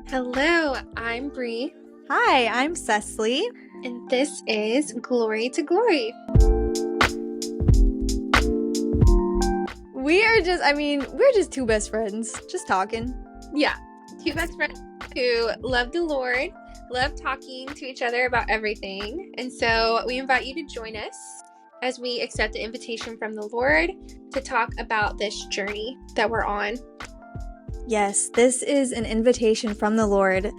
Hello, I'm Bree, Hi, I'm Cecily. and this is Glory to Glory. We're just two best friends, just talking. Yeah, two best friends who love the Lord, love talking to each other about everything. And so we invite you to join us as we accept the invitation from the Lord to talk about this journey that we're on. Yes, this is an invitation from the Lord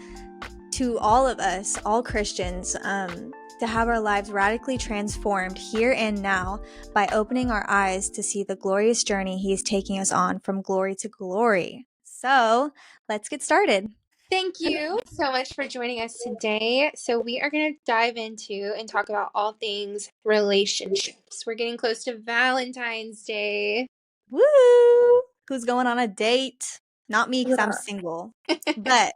to all of us, all Christians, to have our lives radically transformed here and now by opening our eyes to see the glorious journey He is taking us on from glory to glory. So, let's get started. Thank you so much for joining us today. So, we are going to dive into and talk about all things relationships. We're getting close to Valentine's Day. Woo! Who's going on a date? Not me, because I'm Yeah. single. But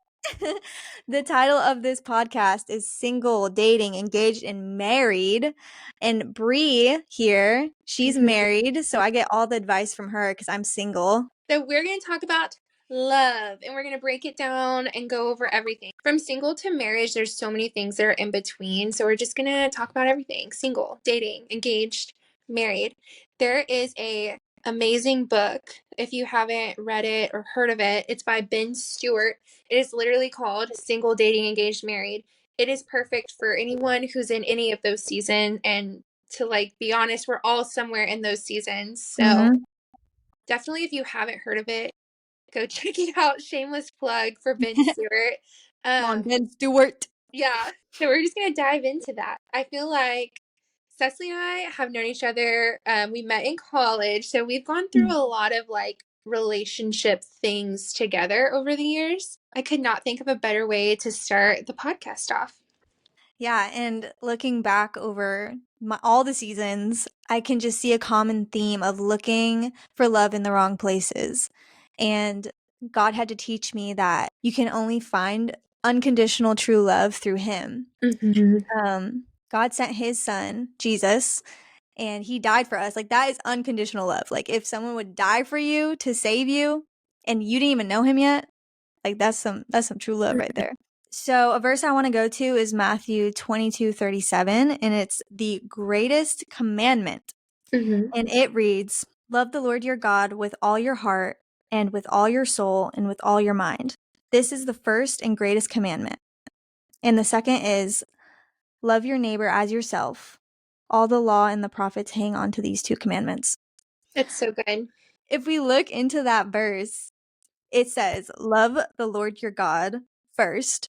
the title of this podcast is Single, Dating, Engaged, and Married. And Bree here, she's married, so I get all the advice from her because I'm single. So, we're going to talk about love and we're going to break it down and go over everything. From single to marriage, there's so many things that are in between. So, we're just going to talk about everything: single, dating, engaged, married. There is a amazing book. If you haven't read it or heard of it, it's by Ben Stewart. It is literally called Single, Dating, Engaged, Married. It is perfect for anyone who's in any of those seasons. And to be honest, we're all somewhere in those seasons. So definitely, if you haven't heard of it, go check it out. Shameless plug for Ben Stewart. Come on, Um, Ben Stewart. yeah. So we're just gonna dive into that. I feel like Cecily and I have known each other. We met in college, so we've gone through a lot of relationship things together over the years. I could not think of a better way to start the podcast off. Yeah, and looking back over all the seasons, I can just see a common theme of looking for love in the wrong places. And God had to teach me that you can only find unconditional true love through Him. God sent His Son, Jesus, and He died for us. Like, that is unconditional love. Like, if someone would die for you to save you and you didn't even know Him yet, like, that's some true love right there. So a verse I want to go to is Matthew 22:37, and it's the greatest commandment. Mm-hmm. And it reads, "Love the Lord your God with all your heart and with all your soul and with all your mind. This is the first and greatest commandment. And the second is, love your neighbor as yourself. All the law and the prophets hang on to these two commandments." It's so good. If we look into that verse, it says, love the Lord your God first.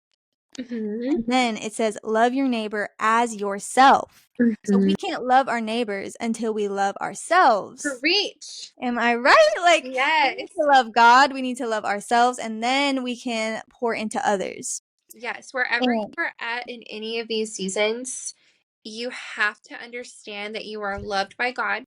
Mm-hmm. And then it says, love your neighbor as yourself. So Mm-hmm. we can't love our neighbors until we love ourselves. Preach. Am I right? Like, we need Yes. to love God, we need to love ourselves, and then we can pour into others. Yes, wherever you And are at in any of these seasons, you have to understand that you are loved by God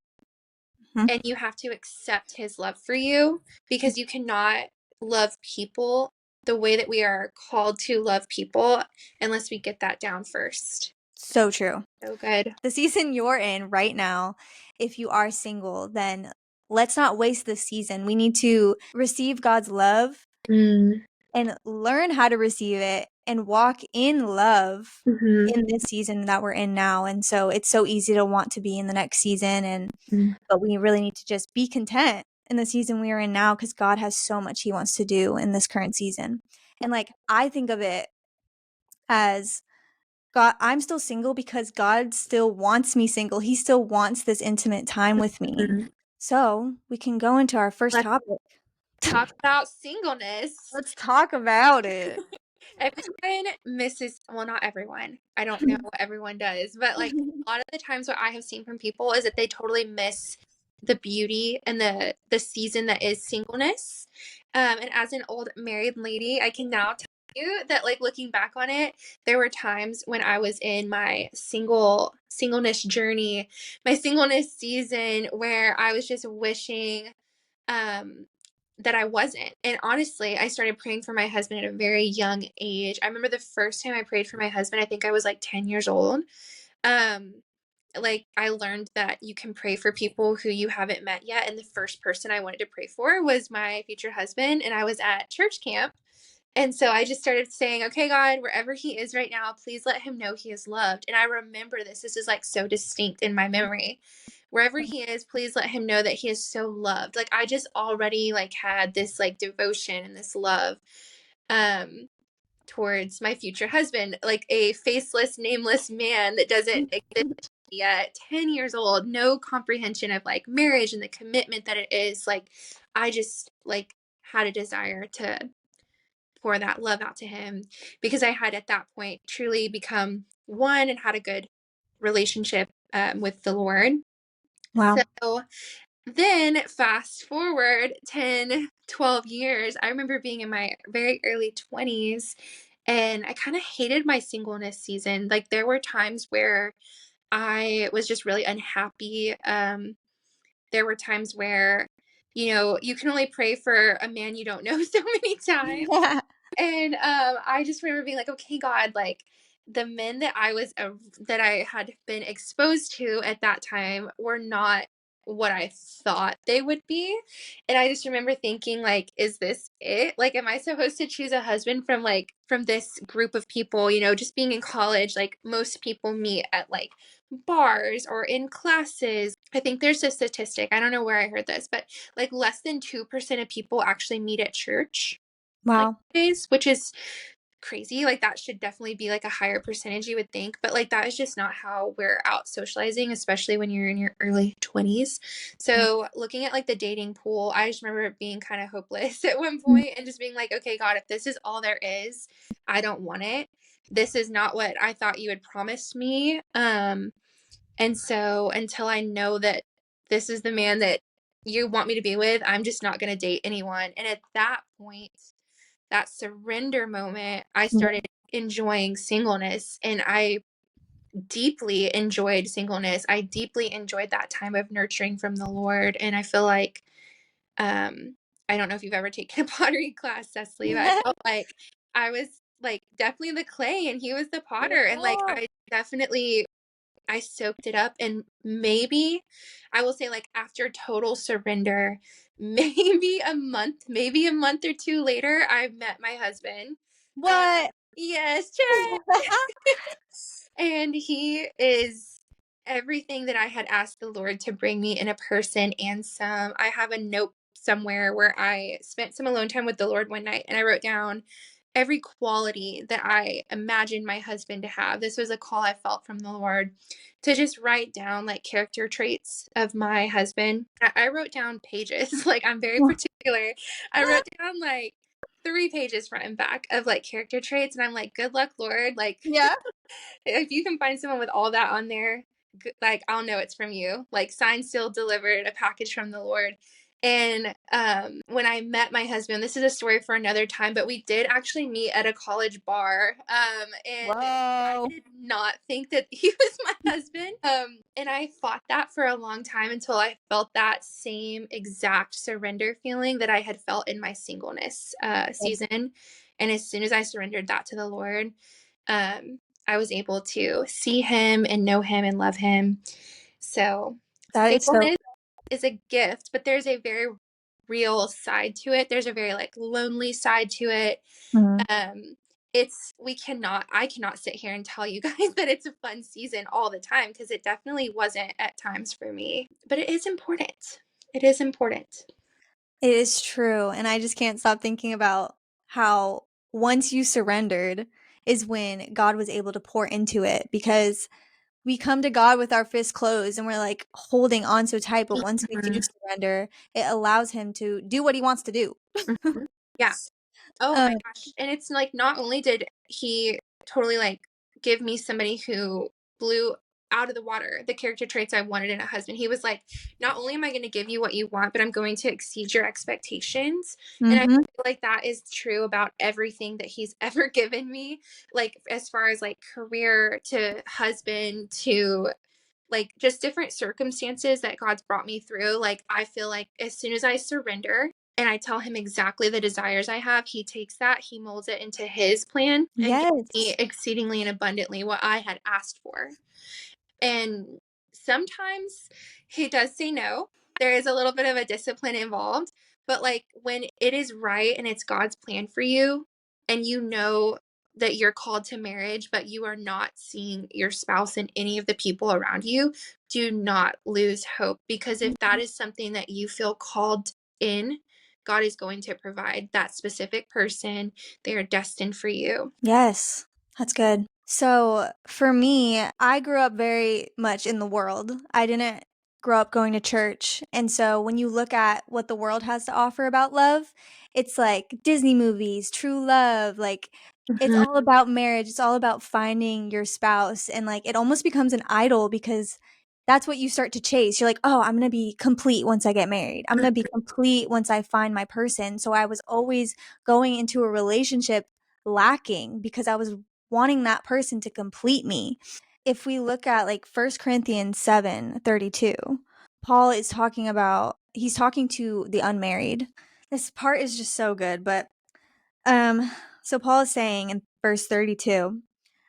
Mhm. and you have to accept His love for you, because you cannot love people the way that we are called to love people unless we get that down first. So true. So good. The season you're in right now, if you are single, then let's not waste this season. We need to receive God's love Mm-hmm. and learn how to receive it and walk in love in this season that we're in now. And so it's so easy to want to be in the next season, but we really need to just be content in the season we are in now, because God has so much He wants to do in this current season. And I think of it as, God, I'm still single because God still wants me single. He still wants this intimate time with me. Mm-hmm. So we can go into our first Let's topic. talk about singleness. Let's talk about it. Everyone misses, well, not everyone. I don't know what everyone does, but a lot of the times what I have seen from people is that they totally miss the beauty and the season that is singleness. And as an old married lady, I can now tell you that looking back on it, there were times when I was in my singleness journey, my singleness season, where I was just wishing um that I wasn't. And honestly, I started praying for my husband at a very young age. I remember the first time I prayed for my husband, I think I was 10 years old. Um, I learned that you can pray for people who you haven't met yet. And the first person I wanted to pray for was my future husband. And I was at church camp. And so I just started saying, okay, God, wherever he is right now, please let him know he is loved. And I remember this. This is like so distinct in my memory. Wherever he is, please let him know that he is so loved. Like I just already like had this like devotion and this love um towards my future husband, like a faceless, nameless man that doesn't exist yet, 10 years old, no comprehension of like marriage and the commitment that it is. Like I just like had a desire to pour that love out to him because I had at that point truly become one and had a good relationship with the Lord. Wow. So then fast forward 10, 12 years, I remember being in my very early 20s and I kind of hated my singleness season. Like there were times where I was just really unhappy. There were times where, you know, you can only pray for a man you don't know so many times. Yeah. And I just remember being like, okay, God, like the men that that I had been exposed to at that time were not what I thought they would be. And I just remember thinking, like, is this it? Like, am I supposed to choose a husband from from this group of people? You know, just being in college, like most people meet at like bars or in classes. I think there's a statistic, I don't know where I heard this, but like less than 2% of people actually meet at church like Wow. days, which is crazy. Like that should definitely be like a higher percentage you would think, but like that is just not how we're out socializing, especially when you're in your early 20s. Yeah. So looking at like the dating pool, I just remember it being kind of hopeless at one Mm. point and just being like, okay, God, if this is all there is, I don't want it. This is not what I thought you had promised me. And so until I know that this is the man that you want me to be with, I'm just not going to date anyone. And at that point, that surrender moment, I Yeah. started enjoying singleness and I deeply enjoyed singleness. I deeply enjoyed that time of nurturing from the Lord. And I feel like, um, I don't know if you've ever taken a pottery class, Cecily, but I felt like I was like definitely the clay and he was the potter. And like, Yeah. I definitely I soaked it up and maybe I will say like after total surrender, maybe a month or two later, I met my husband. What? Yes, Chad. And he is everything that I had asked the Lord to bring me in a person and some. I have a note somewhere where I spent some alone time with the Lord one night and I wrote down every quality that I imagined my husband to have. This was a call I felt from the Lord to just write down like character traits of my husband. I wrote down pages, like I'm very particular. I wrote down like 3 pages front and back of like character traits, and I'm like, good luck, Lord. Like, Yeah. if you can find someone with all that on there, like I'll know it's from you. Like signed, sealed, delivered, a package from the Lord. And when I met my husband, this is a story for another time, but we did actually meet at a college bar. And I Whoa. did not think that he was my husband. And I fought that for a long time until I felt that same exact surrender feeling that I had felt in my singleness season. And as soon as I surrendered that to the Lord, um, I was able to see him and know him and love him. So That is so singleness is a gift, but there's a very real side to it. There's a very like lonely side to it. Mhm. Um, I cannot sit here and tell you guys that it's a fun season all the time because it definitely wasn't at times for me, but it is important. It is important. It is true, and I just can't stop thinking about how once you surrendered is when God was able to pour into it because we come to God with our fists closed and we're like holding on so tight, but once we do Mhm. surrender, it allows him to do what he wants to do. Mhm. Yeah. Oh my Um, gosh. And it's like not only did he totally like give me somebody who blew out of the water the character traits I wanted in a husband, he was like, not only am I going to give you what you want, but I'm going to exceed your expectations. And I mhm. feel like that is true about everything that he's ever given me, like as far as like career to husband to like just different circumstances that God's brought me through. Like I feel like as soon as I surrender and I tell him exactly the desires I have, he takes that, he molds it into his plan and gives me Yes. exceedingly and abundantly what I had asked for. And sometimes he does say no. There is a little bit of a discipline involved, but like when it is right and it's God's plan for you, and you know that you're called to marriage, but you are not seeing your spouse and any of the people around you, do not lose hope. Because if that is something that you feel called in, God is going to provide that specific person. They are destined for you. Yes, that's good. So for me, I grew up very much in the world. I didn't grow up going to church. And so when you look at what the world has to offer about love, it's like Disney movies, true love, like it's Mhm. all about marriage. It's all about finding your spouse. And like it almost becomes an idol because that's what you start to chase. You're like, oh, I'm going to be complete once I get married. I'm going to be complete once I find my person. So I was always going into a relationship lacking because I was wanting that person to complete me. If we look at like 1 Corinthians 7:32, Paul is talking about he's talking to the unmarried. This part is just so good, but um so Paul is saying in verse 32,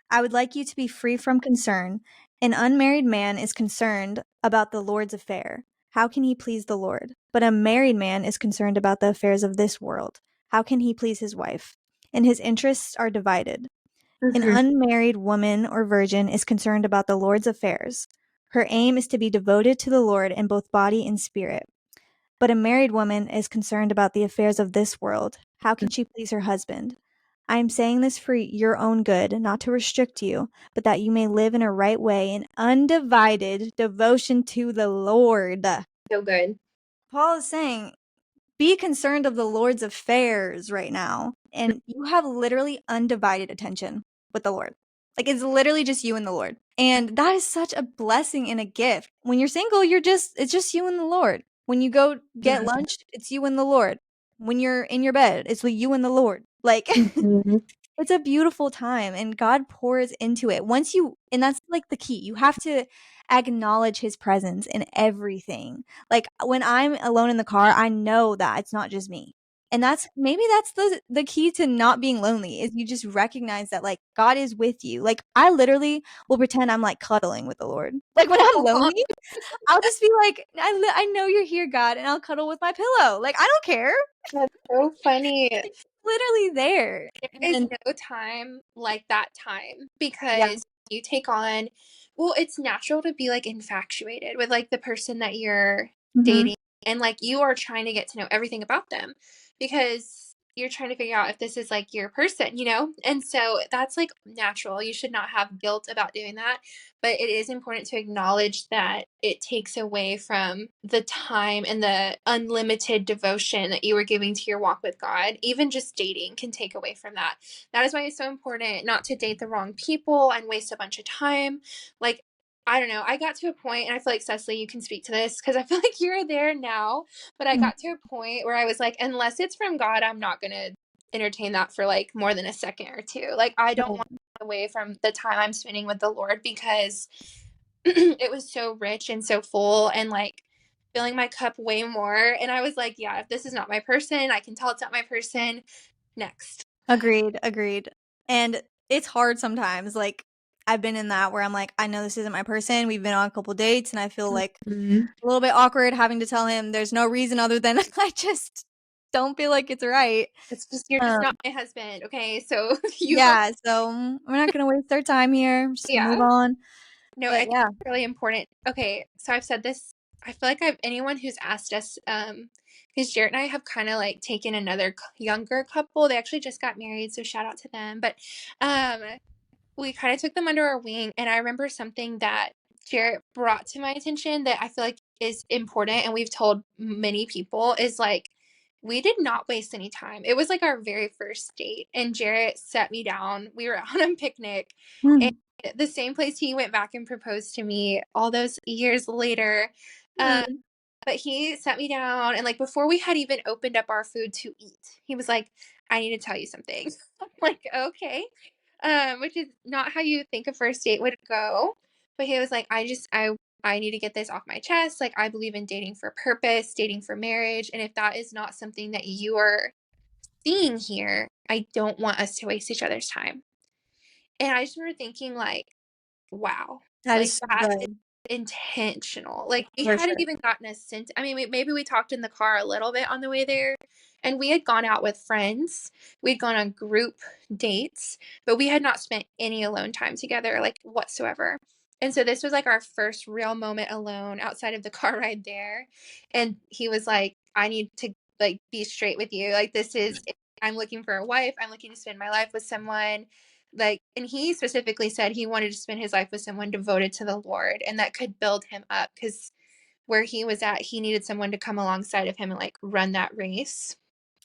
I would like you to be free from concern. An unmarried man is concerned about the Lord's affair. How can he please the Lord? But a married man is concerned about the affairs of this world. How can he please his wife? And his interests are divided. An Mhm. unmarried woman or virgin is concerned about the Lord's affairs. Her aim is to be devoted to the Lord in both body and spirit. But a married woman is concerned about the affairs of this world. How can she please her husband? I am saying this for your own good, not to restrict you, but that you may live in a right way in undivided devotion to the Lord. So good. Paul is saying, be concerned of the Lord's affairs right now. And you have literally undivided attention with the Lord. Like it's literally just you and the Lord. And that is such a blessing and a gift. When you're single, it's just you and the Lord. When you go get Mhm. lunch, it's you and the Lord. When you're in your bed, it's with you and the Lord. Like Mhm. it's a beautiful time and God pours into it. And that's like the key. You have to acknowledge his presence in everything. Like when I'm alone in the car, I know that it's not just me. And that's the key to not being lonely is you just recognize that like God is with you. Like I literally will pretend I'm like cuddling with the Lord. Like when I'm lonely, I'll just be like, I know you're here, God, and I'll cuddle with my pillow. Like I don't care. That's so funny. Literally there. There is And no time like that time yeah. because you take on, well, it's natural to be like infatuated with like the person that you're Mhm. dating, and like you are trying to get to know everything about them because you're trying to figure out if this is like your person, you know? And so that's like natural. You should not have guilt about doing that. But it is important to acknowledge that it takes away from the time and the unlimited devotion that you were giving to your walk with God. Even just dating can take away from that. That is why it's so important not to date the wrong people and waste a bunch of time. Like, I don't know. I got to a point, and I feel like Cecily, you can speak to this because I feel like you're there now. But I Mhm. got to a point where I was like, unless it's from God, I'm not going to entertain that for like more than a second or two. Like, I don't want Right. away from the time I'm spending with the Lord because it was so rich and so full and like filling my cup way more. And I was like, yeah, if this is not my person, I can tell it's not my person. Next. Agreed, agreed. And it's hard sometimes. Like I've been in that where I'm like, I know this isn't my person. We've been on a couple dates and I feel like Mhm. a little bit awkward having to tell him there's no reason other than I just don't feel like it's right. It's just, you're just Um, not my husband. Okay. So you go. yeah, so we're not gonna waste our time here. I'm just gonna Yeah. move on. No, I But think yeah. it's really important. Okay. So I've said this. I feel like anyone who's asked us, because Jarrett and I have kind of like taken another younger couple. They actually just got married. So shout out to them. But, um, we kind of took them under our wing. And I remember something that Jarrett brought to my attention that I feel like is important. And we've told many people is like, we did not waste any time. It was like our very first date. And Jarrett sat me down. We were out on a picnic. And Mm, the same place he went back and proposed to me all those years later. Uh, mm. but he sat me down and like before we had even opened up our food to eat, he was like, I need to tell you something. I'm like, okay. Which is not how you think a first date would go. But he was like, I need to get this off my chest. Like I believe in dating for purpose, dating for marriage. And if that is not something that you are seeing here, I don't want us to waste each other's time. And I just remember thinking like, wow, That like is so that is good. intentional. Like we For hadn't sure. even gotten a sense. I mean, maybe we talked in the car a little bit on the way there, and we had gone out with friends. We'd gone on group dates, but we had not spent any alone time together, like whatsoever. And so this was like our first real moment alone outside of the car ride there. And he was like, I need to like be straight with you. Like this is I'm looking for a wife. I'm looking to spend my life with someone like, and he specifically said he wanted to spend his life with someone devoted to the Lord and that could build him up because where he was at, he needed someone to come alongside of him and like run that race.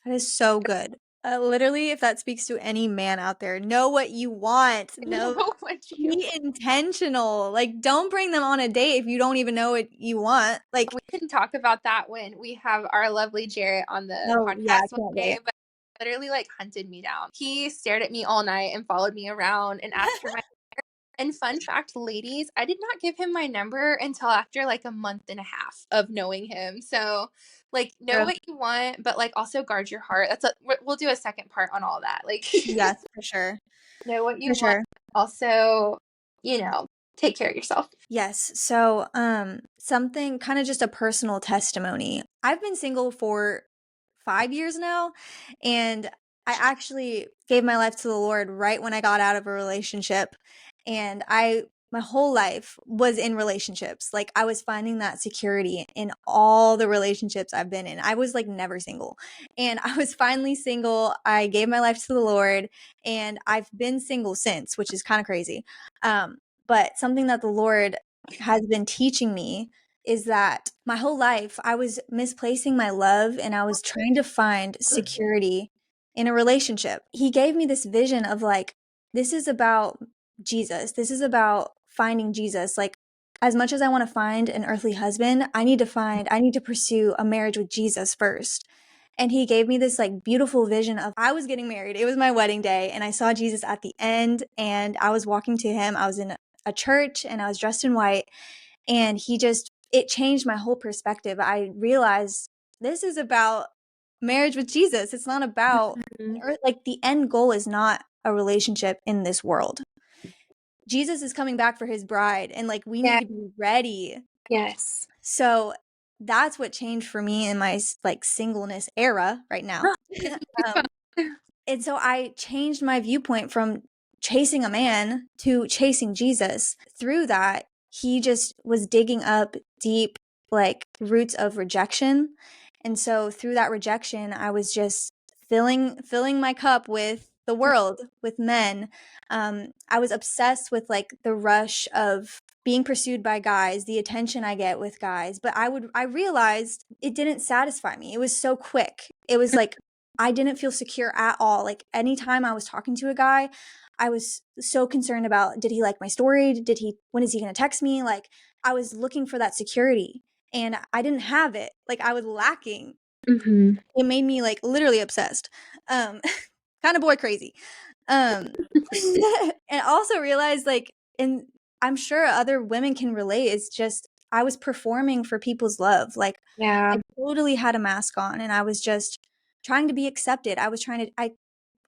That is so good. Literally, if that speaks to any man out there, know what you want. Know Know, what you be intentional. Like, don't bring them on a date if you don't even know what you want. Like, we can talk about that when we have our lovely Jarrett on the oh yeah, I podcast one can't day, wait. but literally like hunted me down. He stared at me all night and followed me around and asked for my. And fun fact, ladies, I did not give him my number until after like a month and a half of knowing him. So, like, know True. what you want, but like also guard your heart. We'll do a second part on all that. Like, Yes, for sure. know what you For want. sure. Also, you know, take care of yourself. Yes. So, something kind of just a personal testimony. I've been single for 5 years now, and I actually gave my life to the Lord right when I got out of a relationship. And my whole life was in relationships. Like, I was finding that security in all the relationships I've been in. I was like never single. And I was finally single. I gave my life to the Lord, and I've been single since, which is kind of crazy. But something that the Lord has been teaching me is that my whole life I was misplacing my love and I was trying to find security in a relationship. He gave me this vision of like, this is about Jesus. This is about finding Jesus. Like, as much as I want to find an earthly husband, I need to pursue a marriage with Jesus first. And he gave me this like beautiful vision of I was getting married. It was my wedding day and I saw Jesus at the end and I was walking to him. I was in a church and I was dressed in white and it changed my whole perspective. I realized this is about marriage with Jesus. It's not about Mhm. like the end goal is not a relationship in this world. Jesus is coming back for his bride and like we need Yeah. to be ready. Yes. So that's what changed for me in my like singleness era right now. um, and so I changed my viewpoint from chasing a man to chasing Jesus. Through that, he just was digging up deep, like roots of rejection. And so through that rejection, I was just filling my cup with the world, with men. I was obsessed with like the rush of being pursued by guys, the attention I get with guys. But I realized it didn't satisfy me. It was so quick. It was like I didn't feel secure at all. Like anytime I was talking to a guy, I was so concerned about did he like my story? When is he going to text me? Like I was looking for that security and I didn't have it. Like I was lacking. Mm-hmm. It made me like literally obsessed. Um kind of boy crazy. Um and also realized like and I'm sure other women can relate. It's just I was performing for people's love. Like Yeah. I totally had a mask on and I was just trying to be accepted. I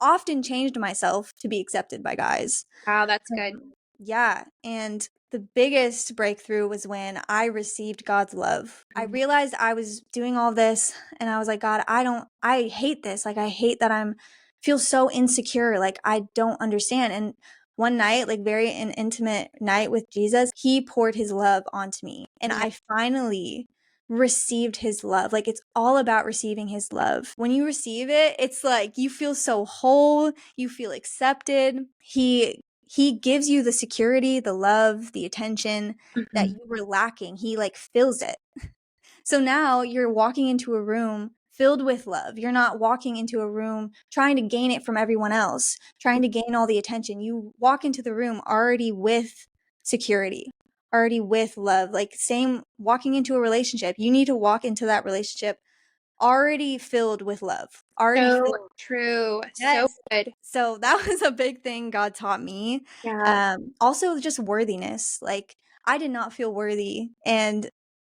often changed myself to be accepted by guys. Wow, that's good. Yeah, and the biggest breakthrough was when I received God's love. I realized I was doing all this and I was like, God, I hate this. Like I hate that feel so insecure. Like I don't understand. And one night, like very an intimate night with Jesus, he poured his love onto me. And Yeah. I finally received his love. Like it's all about receiving his love. When you receive it, it's like you feel so whole, you feel accepted. He gives you the security, the love, the attention that Mm-hmm. you were lacking. He like fills it. So now you're walking into a room filled with love. You're not walking into a room trying to gain it from everyone else, trying to gain all the attention. You walk into the room already with security, already with love. Like, same walking into a relationship, you need to walk into that relationship already filled with love, already So filled. true. So Yes. good. So that was a big thing God taught me. Yeah. Also, just worthiness. Like, I did not feel worthy. And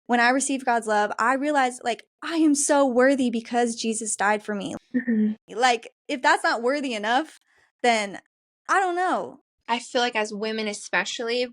when I received God's love, I realized like I am so worthy because Jesus died for me. Mm-hmm. Like if that's not worthy enough, then I don't know. I feel like as women especially,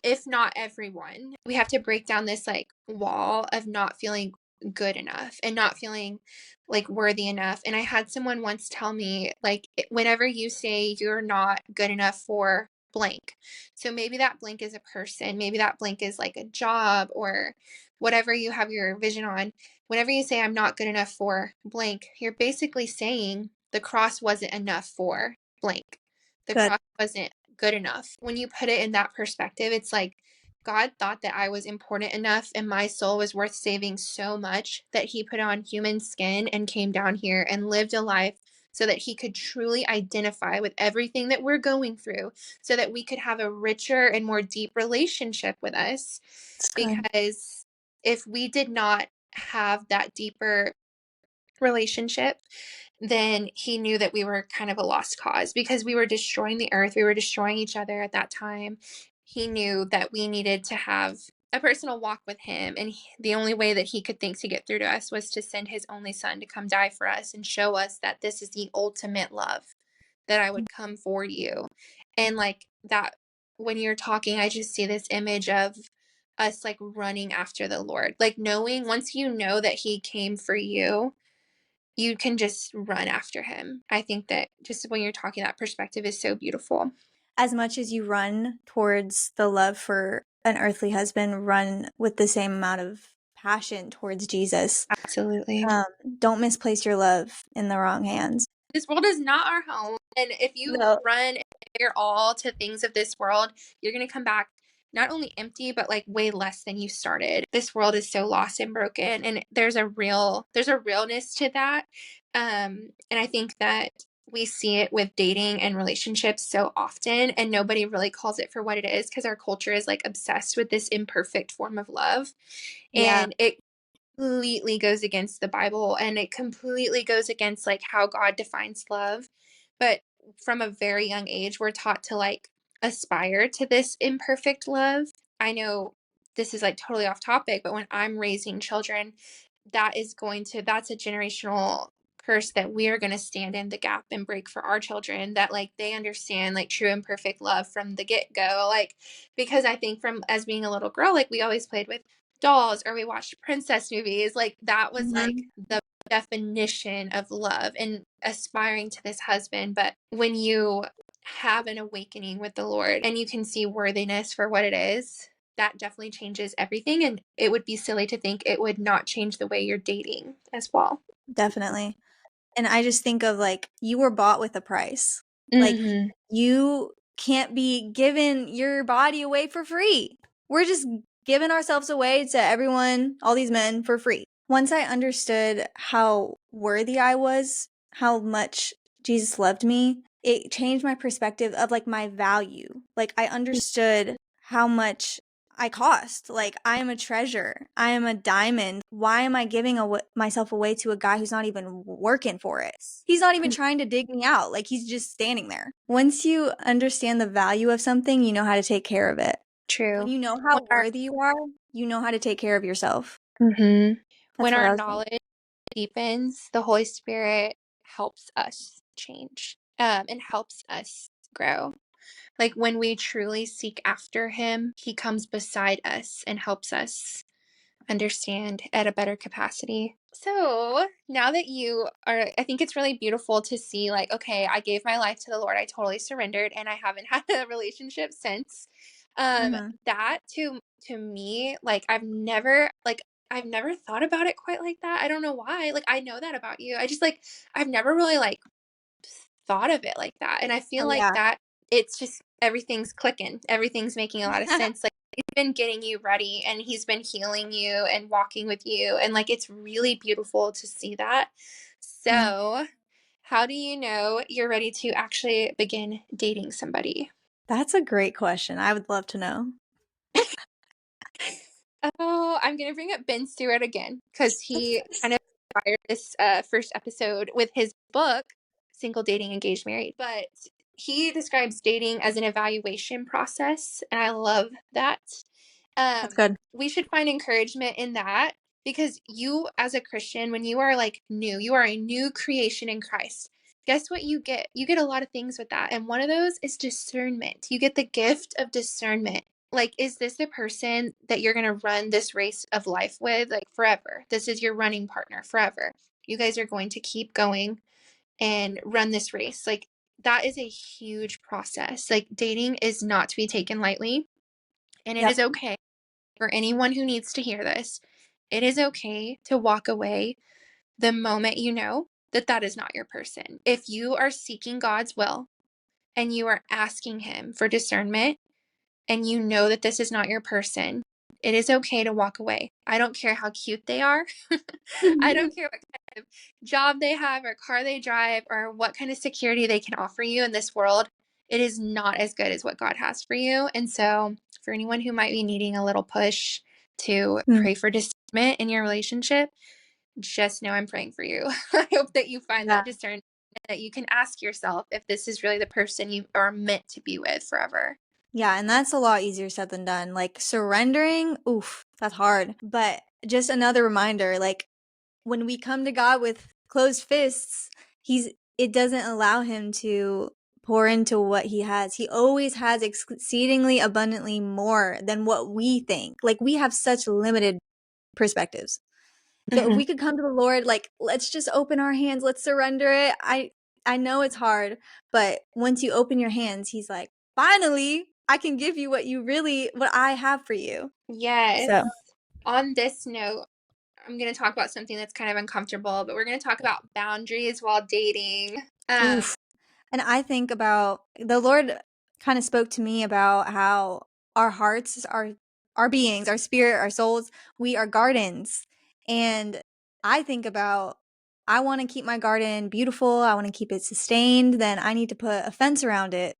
if not everyone, we have to break down this like wall of not feeling good enough and not feeling like worthy enough. And I had someone once tell me, like, whenever you say you're not good enough for blank, so maybe that blank is a person, maybe that blank is like a job or whatever you have your vision on. Whenever you say I'm not good enough for blank, you're basically saying the cross wasn't enough for blank. The Good. cross wasn't good enough. When you put it in that perspective, it's like God thought that I was important enough and my soul was worth saving so much that he put on human skin and came down here and lived a life so that he could truly identify with everything that we're going through, so that we could have a richer and more deep relationship with us. It's good. Because if we did not have that deeper relationship, then he knew that we were kind of a lost cause because we were destroying the earth. We were destroying each other at that time. He knew that we needed to have a personal walk with him. And the only way that he could think to get through to us was to send his only son to come die for us and show us that this is the ultimate love, that I would come for you. And like that, when you're talking, I just see this image of us like running after the Lord, like knowing once you know that he came for you, you can just run after him. I think that just when you're talking, that perspective is so beautiful. As much as you run towards the love for an earthly husband, run with the same amount of passion towards Jesus. Absolutely. Um, don't misplace your love in the wrong hands. This world is not our home. And if you No. run your all to things of this world, you're going to come back not only empty, but like way less than you started. This world is so lost and broken. And there's a realness to that. And I think that we see it with dating and relationships so often, and nobody really calls it for what it is because our culture is like obsessed with this imperfect form of love. Yeah, And it completely goes against the Bible, and it completely goes against like how God defines love. But from a very young age, we're taught to like aspire to this imperfect love. I know this is like totally off topic, but when I'm raising children, that's a generational curse that we are going to stand in the gap and break for our children, that like they understand like true imperfect love from the get-go. Like, because I think from as being a little girl, like we always played with dolls or we watched princess movies, like that was like mhm, the definition of love and aspiring to this husband. But when you have an awakening with the Lord and you can see worthiness for what it is, that definitely changes everything. And it would be silly to think it would not change the way you're dating as well. definitely. And I just think of like, you were bought with a price. Like, Mm-hmm. you can't be giving your body away for free. We're just giving ourselves away to everyone, all these men, for free. Once I understood how worthy I was, how much Jesus loved me, it changed my perspective of like my value. Like, I understood how much I cost. Like, I am a treasure. I am a diamond. Why am I giving myself away to a guy who's not even working for it? He's not even trying to dig me out. Like, he's just standing there. Once you understand the value of something, you know how to take care of it. When True. you know When how worthy you are, you know how to take care of yourself. mm-hmm. That's when what our I was saying. knowledge deepens, the Holy Spirit helps us change, and helps us grow. Like when we truly seek after him, he comes beside us and helps us understand at a better capacity. So now that you are, I think it's really beautiful to see, like, okay, I gave my life to the Lord, I totally surrendered, and I haven't had a relationship since. Mhm. That to me, like, I've never thought about it quite like that. I don't know why. Like, I know that about you. I just like I've never really like thought of it like that. And I feel Oh, like yeah. that it's just everything's clicking. Everything's making a lot of sense. Like he's been getting you ready and he's been healing you and walking with you. And like it's really beautiful to see that. Mm. So, how do you know you're ready to actually begin dating somebody? That's a great question. I would love to know. Oh, I'm gonna bring up Ben Stewart again because he kind of inspired this first episode with his book, Single, Dating, Engaged, Married. But he describes dating as an evaluation process, and I love that. That's good. We should find encouragement in that because you, as a Christian, when you are like new, you are a new creation in Christ. Guess what you get? You get a lot of things with that, and one of those is discernment. You get the gift of discernment. Like, is this the person that you're going to run this race of life with, like, forever? This is your running partner forever. You guys are going to keep going and run this race. Like, that is a huge process. Like, dating is not to be taken lightly. And it Yep. is okay for anyone who needs to hear this. It is okay to walk away the moment you know that that is not your person. If you are seeking God's will and you are asking Him for discernment, and you know that this is not your person, it is okay to walk away. I don't care how cute they are. I don't care what kind of job they have or car they drive or what kind of security they can offer you in this world. It is not as good as what God has for you. And so, for anyone who might be needing a little push to Mm, pray for discernment in your relationship, just know I'm praying for you. I hope that you find yeah. that discernment, that you can ask yourself if this is really the person you are meant to be with forever. Yeah, and that's a lot easier said than done. Like surrendering, oof, that's hard. But just another reminder, like when we come to God with closed fists, it doesn't allow him to pour into what he has. He always has exceedingly abundantly more than what we think. Like we have such limited perspectives. So if Mm-hmm. we could come to the Lord, like let's just open our hands, let's surrender it. I know it's hard, but once you open your hands, he's like, "Finally, I can give you what I have for you." Yes. So, On this note, I'm going to talk about something that's kind of uncomfortable, but we're going to talk about boundaries while dating. oof. And I think about the Lord kind of spoke to me about how our hearts, our beings, our spirit, our souls, we are gardens. And I think about I want to keep my garden beautiful, I want to keep it sustained, then I need to put a fence around it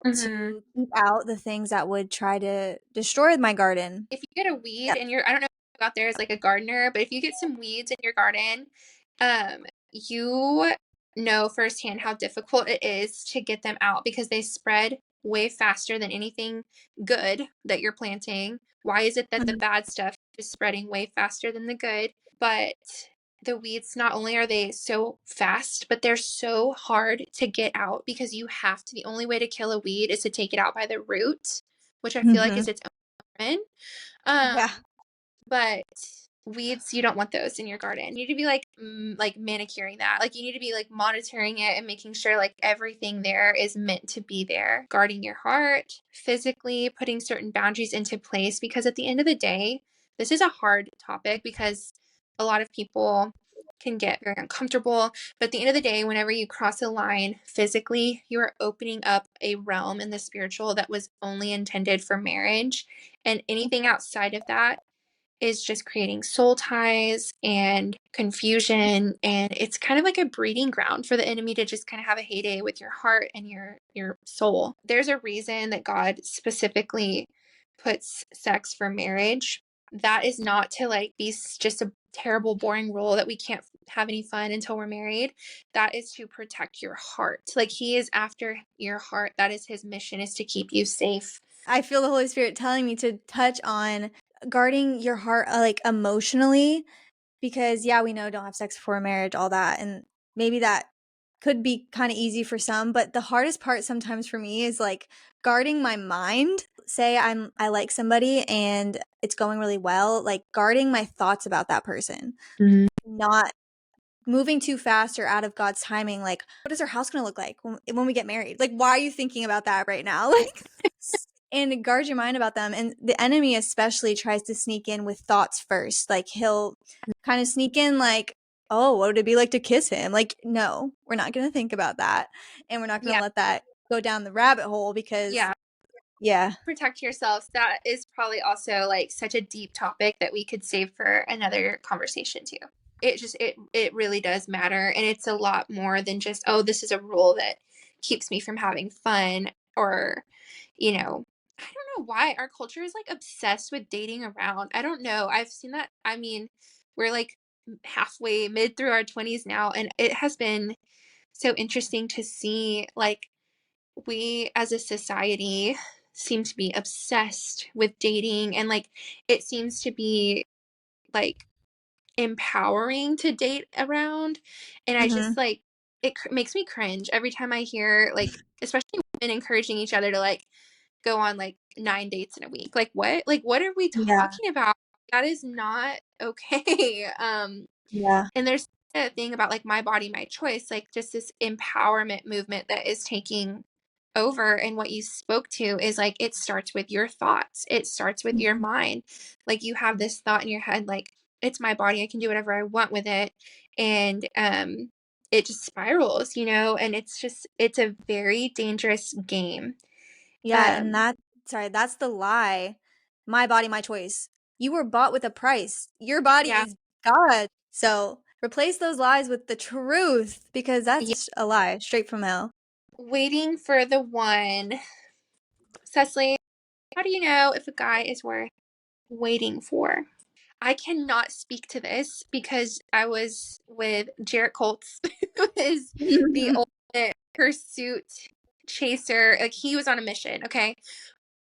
Mhm. to keep out the things that would try to destroy my garden. If you get a weed Yep. and I don't know if you out there as like a gardener, but if you get some weeds in your garden, you know firsthand how difficult it is to get them out because they spread way faster than anything good that you're planting. Why is it that the Mhm. bad stuff is spreading way faster than the good? But the weeds, not only are they so fast, but they're so hard to get out because you have to, the only way to kill a weed is to take it out by the root, which I feel like Mhm. is its own. Yeah. Um, but weeds, you don't want those in your garden. You need to be like manicuring that. Like you need to be like monitoring it and making sure like everything there is meant to be there. Guarding your heart, physically putting certain boundaries into place because at the end of the day, this is a hard topic because a lot of people can get very uncomfortable. But at the end of the day, whenever you cross a line physically, you are opening up a realm in the spiritual that was only intended for marriage. And anything outside of that is just creating soul ties and confusion, and it's kind of like a breeding ground for the enemy to just kind of have a heyday with your heart and your soul. There's a reason that God specifically puts sex for marriage. That is not to like be just a terrible boring rule that we can't have any fun until we're married. That is to protect your heart. Like he is after your heart. That is his mission, is to keep you safe. I feel the Holy Spirit telling me to touch on guarding your heart like emotionally because yeah, we know don't have sex before marriage, all that, and maybe that could be kind of easy for some, but the hardest part sometimes for me is like guarding my mind. Say I like somebody and it's going really well, like guarding my thoughts about that person. Not moving too fast or out of God's timing. Like, what is our house going to look like when we get married? Like, why are you thinking about that right now? Like, and guard your mind about them. And the enemy especially tries to sneak in with thoughts first. Like, he'll kind of sneak in, like, oh, what would it be like to kiss him? Like, no, we're not going to think about that. And we're not going to Yeah. let that go down the rabbit hole because, Yeah. yeah. Protect yourselves, that is probably also like such a deep topic that we could save for another conversation too. It really does matter, and it's a lot more than just, oh, this is a rule that keeps me from having fun, or you know, I don't know why our culture is like obsessed with dating around. I don't know, I've seen that. I mean, we're like halfway mid through our 20s now, and it has been so interesting to see like we as a society seem to be obsessed with dating, and like it seems to be like empowering to date around, and I Mm-hmm. just like it makes me cringe every time I hear like especially women encouraging each other to like go on like 9 dates in a week. Like what? Like what are we Yeah. talking about? That is not okay. Yeah. And there's a thing about like my body, my choice, like just this empowerment movement that is taking over. And what you spoke to is like it starts with your thoughts. It starts with your Mhm. mind. Like you have this thought in your head, like it's my body, I can do whatever I want with it. And it just spirals, and it's a very dangerous game. Yeah, and Um that's the lie. My body, my choice. You were bought with a price. Your body yeah, is God. So replace those lies with the truth because yeah. that's a lie straight from hell. Waiting for the one. Cecily, how do you know if a guy is worth waiting for? I cannot speak to this because I was with Jarrett Colts, who is the ultimate pursuit chaser. Like he was on a mission, okay?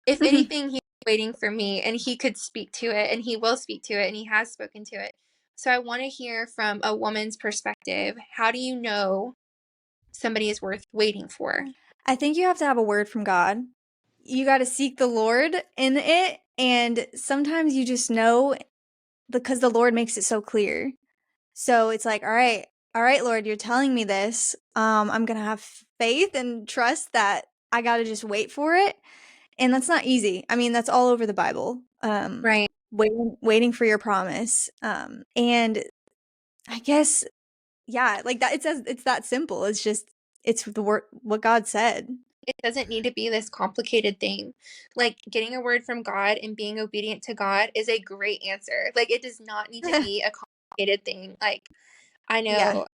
If anything, he's waiting for me and he could speak to it and he will speak to it and he has spoken to it. So I want to hear from a woman's perspective. How do you know somebody is worth waiting for? I think you have to have a word from God. You got to seek the Lord in it. And sometimes you just know because the Lord makes it so clear. So it's like, all right, Lord, you're telling me this. I'm going to have faith and trust that I got to just wait for it. And that's not easy. I mean, that's all over the Bible. Right. Waiting for your promise. And I guess, yeah, like that, it's that simple. It's just, it's the word, what God said. It doesn't need to be this complicated thing. Like getting a word from God and being obedient to God is a great answer. Like it does not need to be a complicated thing. Like I Yeah. know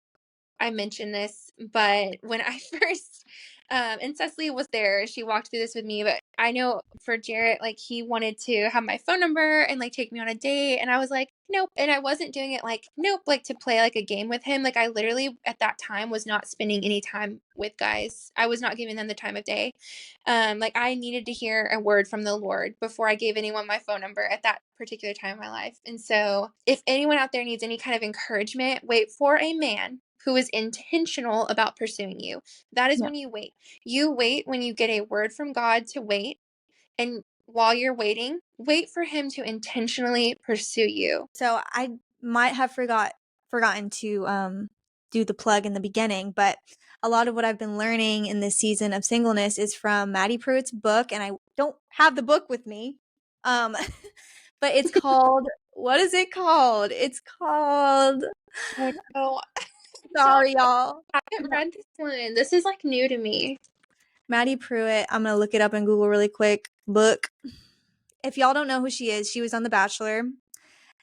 I mentioned this, but when I first, and Cecily was there, she walked through this with me, but I know for Jarrett, like he wanted to have my phone number and like take me on a date. And I was like, nope. And I wasn't doing it like, nope, like to play like a game with him. Like I literally at that time was not spending any time with guys. I was not giving them the time of day. Like I needed to hear a word from the Lord before I gave anyone my phone number at that particular time in my life. And so if anyone out there needs any kind of encouragement, wait for a man who is intentional about pursuing you. That is Yeah. when you wait. You wait when you get a word from God to wait. And while you're waiting, wait for him to intentionally pursue you. So I might have forgotten to do the plug in the beginning, but a lot of what I've been learning in this season of singleness is from Maddie Pruitt's book, and I don't have the book with me. Um, but it's called, what is it called? It's called, Oh no, don't. sorry y'all. I haven't read this one. This is like new to me. Maddie Pruitt, I'm gonna look it up in Google really quick. Book. If y'all don't know who she is, she was on The Bachelor.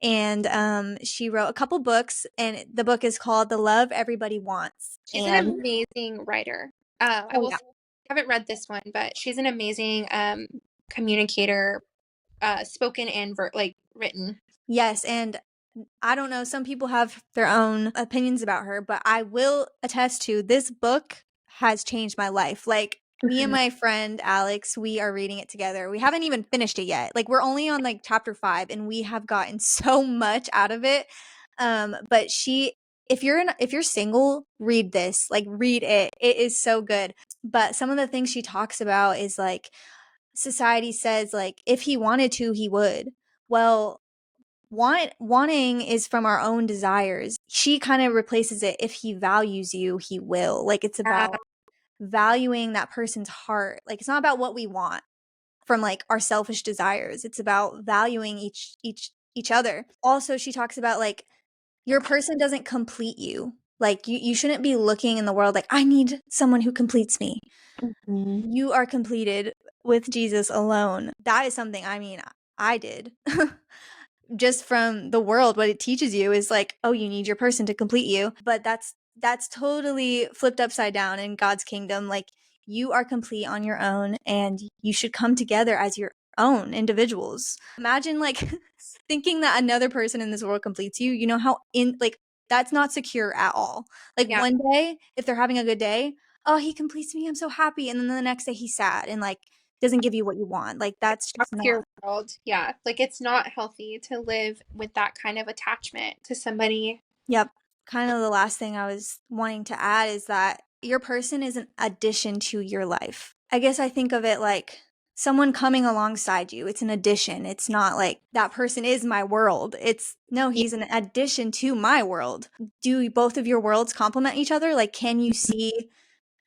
And she wrote a couple books, and the book is called The Love Everybody Wants. She's an And amazing writer. I oh will yeah, say, I haven't read this one, but she's an amazing communicator, spoken and like written. yes, and I don't know, some people have their own opinions about her, but I will attest to this book has changed my life. Like me and Mhm. my friend Alex, we are reading it together. We haven't even finished it yet. Like we're only on like chapter 5 and we have gotten so much out of it. But she if you're single, read this. Like read it. It is so good. But some of the things she talks about is like society says like if he wanted to, he would. Well, wanting is from our own desires. She kind of replaces it, if he values you, he will. Like it's Uh, about valuing that person's heart. Like it's not about what we want from like our selfish desires. It's about valuing each other. Also, she talks about like your person doesn't complete you. Like you shouldn't be looking in the world like I need someone who completes me. mhm. You are completed with Jesus alone. That is something, I mean, I did. Just from the world, what it teaches you is like, oh, you need your person to complete you. But that's totally flipped upside down in God's kingdom. Like you are complete on your own and you should come together as your own individuals. Imagine like thinking that another person in this world completes you. You know how in like that's not secure at all. Like Yeah, one day, if they're having a good day, oh, he completes me. I'm so happy. And then the next day he's sad and like doesn't give you what you want. Like that's that's just not. your world. Yeah, like it's not healthy to live with that kind of attachment to somebody. Yep. Kind of the last thing I was wanting to add is that your person is an addition to your life. I guess I think of it like someone coming alongside you. It's an addition. It's not like that person is my world. It's no, Yeah. he's an addition to my world. Do both of your worlds complement each other? Like, can you see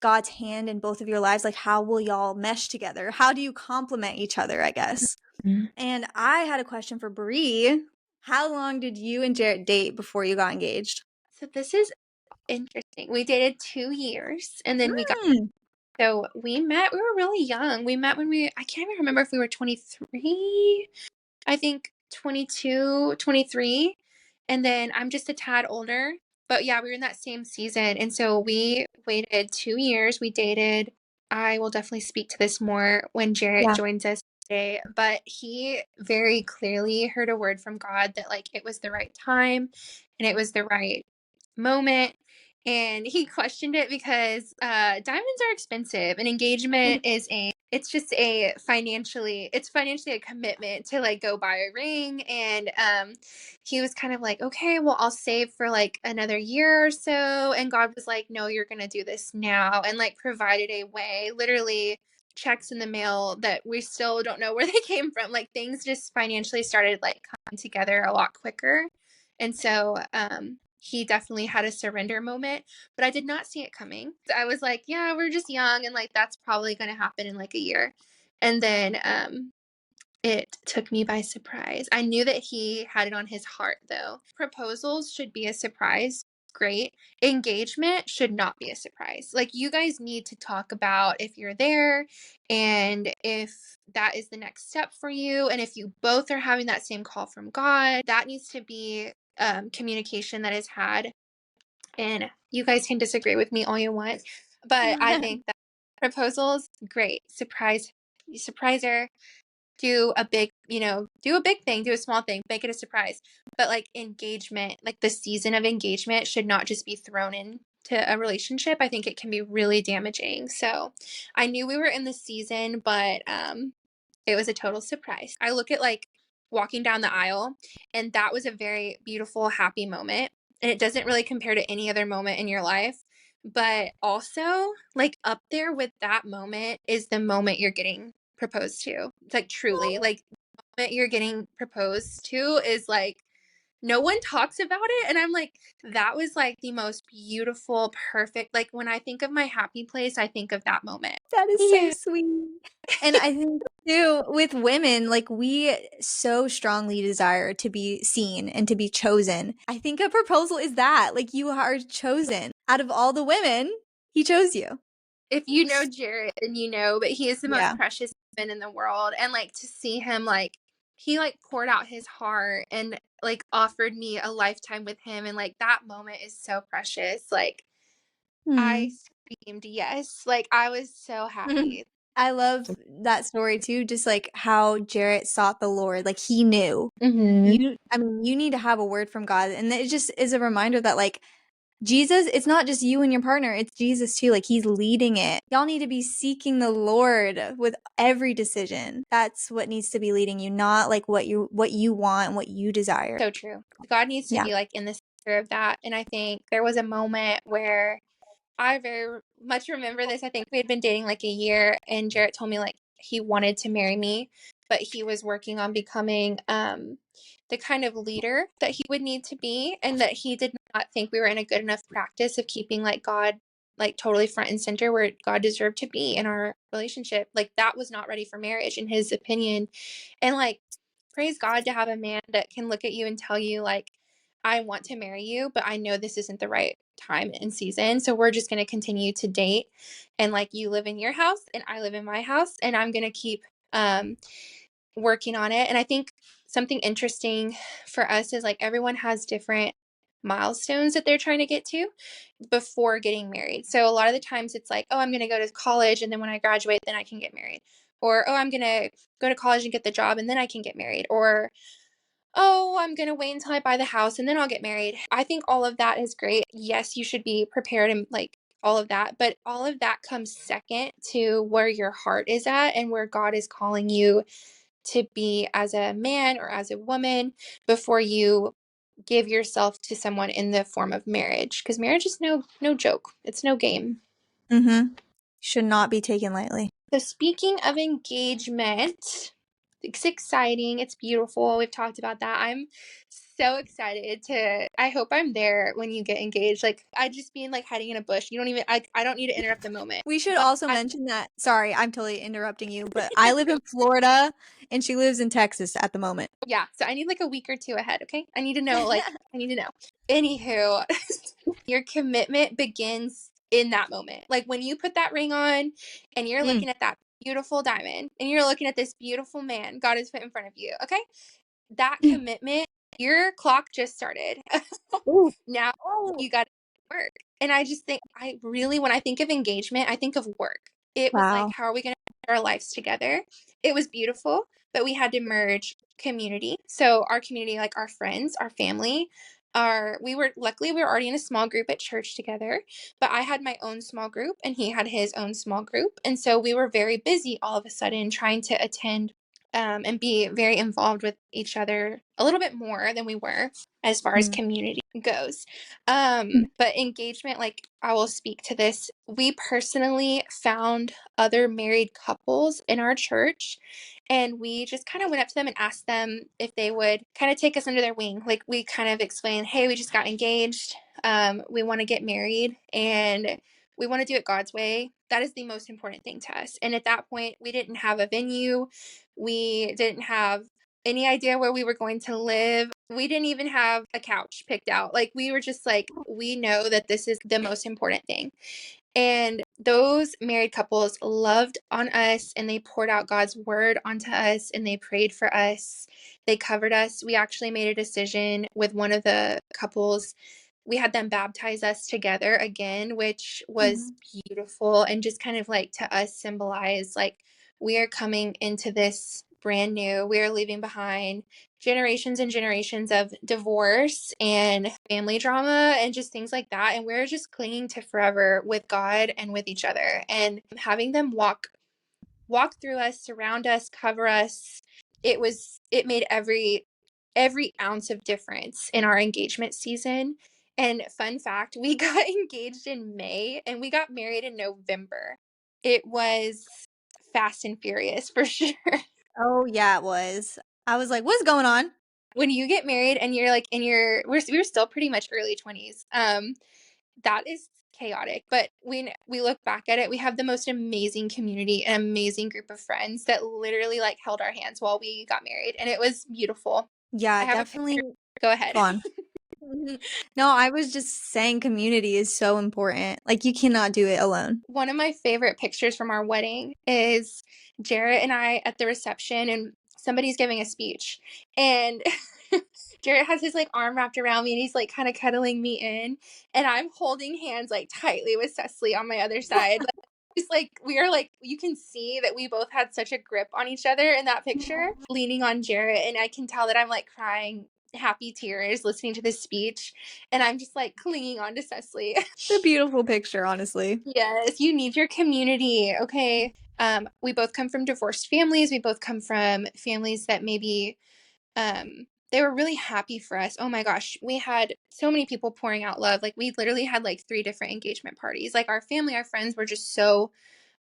God's hand in both of your lives? Like, how will y'all mesh together? How do you complement each other, I guess? Mhm. And I had a question for Bree. How long did you and Jarrett date before you got engaged? So this is interesting. We dated 2 years and then we got, Mm, so we met, we were really young. We met when I can't even remember if we were 23, I think 22, 23. And then I'm just a tad older. But yeah, we were in that same season. And so we waited 2 years. We dated. I will definitely speak to this more when Jarrett yeah. joins us today. But he very clearly heard a word from God that like it was the right time and it was the right moment. And he questioned it because diamonds are expensive and engagement is it's just it's financially a commitment to like go buy a ring. And he was kind of like, okay, well, I'll save for like another year or so. And God was like, no, you're gonna do this now, and like provided a way, literally checks in the mail that we still don't know where they came from. Like things just financially started like coming together a lot quicker. And so he definitely had a surrender moment, but I did not see it coming. I was like, yeah, we're just young and like that's probably going to happen in like a year. And then it took me by surprise. I knew that he had it on his heart though. Proposals should be a surprise. Great. Engagement should not be a surprise. Like you guys need to talk about if you're there and if that is the next step for you. And if you both are having that same call from God, that needs to be communication that is had. And you guys can disagree with me all you want, but I think that proposals, great. Surprise her, do a big, do a big thing, do a small thing, make it a surprise. But like engagement, like the season of engagement should not just be thrown in to a relationship. I think it can be really damaging. So I knew we were in the season, but it was a total surprise. I look at like walking down the aisle, and that was a very beautiful, happy moment. And it doesn't really compare to any other moment in your life. But also, like up there with that moment is the moment you're getting proposed to. It's like truly, like the moment you're getting proposed to is like no one talks about it. And I'm like, that was like the most beautiful, perfect. Like when I think of my happy place, I think of that moment. That is so Yeah. sweet. And I think too, with women, like we so strongly desire to be seen and to be chosen. I think a proposal is that, like you are chosen. Out of all the women, he chose you. If you know Jared, then you know, but he is the most Yeah. precious man in the world. And like to see him, like, he like poured out his heart and like offered me a lifetime with him. And like that moment is so precious. Like, I Hmm. screamed yes. Like, I was so happy. I love that story too, just like how Jarrett sought the Lord. Like he knew. Mm-hmm. I mean, you need to have a word from God. And it just is a reminder that like Jesus, it's not just you and your partner, it's Jesus too. Like he's leading it. Y'all need to be seeking the Lord with every decision. That's what needs to be leading you, not like what you want and what you desire. So true. God needs to Yeah. be like in the center of that. And I think there was a moment where I very much remember this. I think we had been dating like a year, and Jarrett told me like he wanted to marry me, but he was working on becoming the kind of leader that he would need to be, and that he did not think we were in a good enough practice of keeping like God like totally front and center where God deserved to be in our relationship. Like that was not ready for marriage in his opinion. And like praise God to have a man that can look at you and tell you like I want to marry you, but I know this isn't the right time and season. So we're just going to continue to date. And like you live in your house and I live in my house, and I'm going to keep working on it. And I think something interesting for us is like everyone has different milestones that they're trying to get to before getting married. So a lot of the times it's like, oh, I'm going to go to college, and then when I graduate, then I can get married. Or, oh, I'm going to go to college and get the job, and then I can get married. Or, oh, I'm going to wait until I buy the house and then I'll get married. I think all of that is great. Yes, you should be prepared and like all of that, but all of that comes second to where your heart is at and where God is calling you to be as a man or as a woman before you give yourself to someone in the form of marriage, because marriage is no joke. It's no game. Mm-hmm. Should not be taken lightly. So speaking of engagement, it's exciting. It's beautiful. We've talked about that. I'm so excited to, I hope I'm there when you get engaged. Like I just being like hiding in a bush. You don't even, I don't need to interrupt the moment. We should But also mention that, sorry, I'm totally interrupting you, but I live in Florida and she lives in Texas at the moment. yeah, so I need like a week or two ahead, okay? I need to know, like, I need to know. Anywho, your commitment begins in that moment. Like when you put that ring on and you're Mm. looking at that beautiful diamond and you're looking at this beautiful man God has put in front of you, okay? That commitment, your clock just started. Ooh. Now Oh, you got to work. And I just think, I really, when I think of engagement, I think of work. It was like, wow. how are we going to put our lives together? It was beautiful, but we had to merge community. So our community, like our friends, our family, luckily we were already in a small group at church together, but I had my own small group and he had his own small group. And so we were very busy all of a sudden trying to attend and be very involved with each other a little bit more than we were as far as Mm. community goes. Mm. But engagement, like I will speak to this. We personally found other married couples in our church, and we just kind of went up to them and asked them if they would kind of take us under their wing. Like we kind of explained, hey, we just got engaged. We want to get married, and we want to do it God's way. That is the most important thing to us. And at that point, we didn't have a venue. We didn't have any idea where we were going to live. We didn't even have a couch picked out. Like we were just like, we know that this is the most important thing. And those married couples loved on us and they poured out God's word onto us and they prayed for us. They covered us. We actually made a decision with one of the couples. We had them baptize us together again, which was Mhm. beautiful and just kind of like to us symbolized like we are coming into this brand new. We are leaving behind generations and generations of divorce and family drama and just things like that. And we're just clinging to forever with God and with each other. And having them walk through us, surround us, cover us. It made every ounce of difference in our engagement season. And fun fact, we got engaged in May and we got married in November. It was fast and furious for sure. Oh, yeah, it was. I was like, "What's going on?" When you get married and you're like in your we were still pretty much early 20s. That is chaotic, but when we look back at it, we have the most amazing community, an amazing group of friends that literally like held our hands while we got married, and it was beautiful. I Yeah, have a definitely. picture. Go ahead. Go on. Mhm. No, I was just saying community is so important. Like, you cannot do it alone. One of my favorite pictures from our wedding is Jarrett and I at the reception, and somebody's giving a speech. And Jarrett has his like arm wrapped around me and he's like kind of cuddling me in. And I'm holding hands like tightly with Cecily on my other side. Like, it's like we are like, you can see that we both had such a grip on each other in that picture, leaning on Jarrett. And I can tell that I'm like crying happy tears listening to this speech. And I'm just like clinging on to Cecily. It's a beautiful picture, honestly. Yes, you need your community. Okay. We both come from divorced families. We both come from families that maybe they were really happy for us. Oh my gosh, we had so many people pouring out love. Like we literally had like three different engagement parties. Like our family, our friends were just so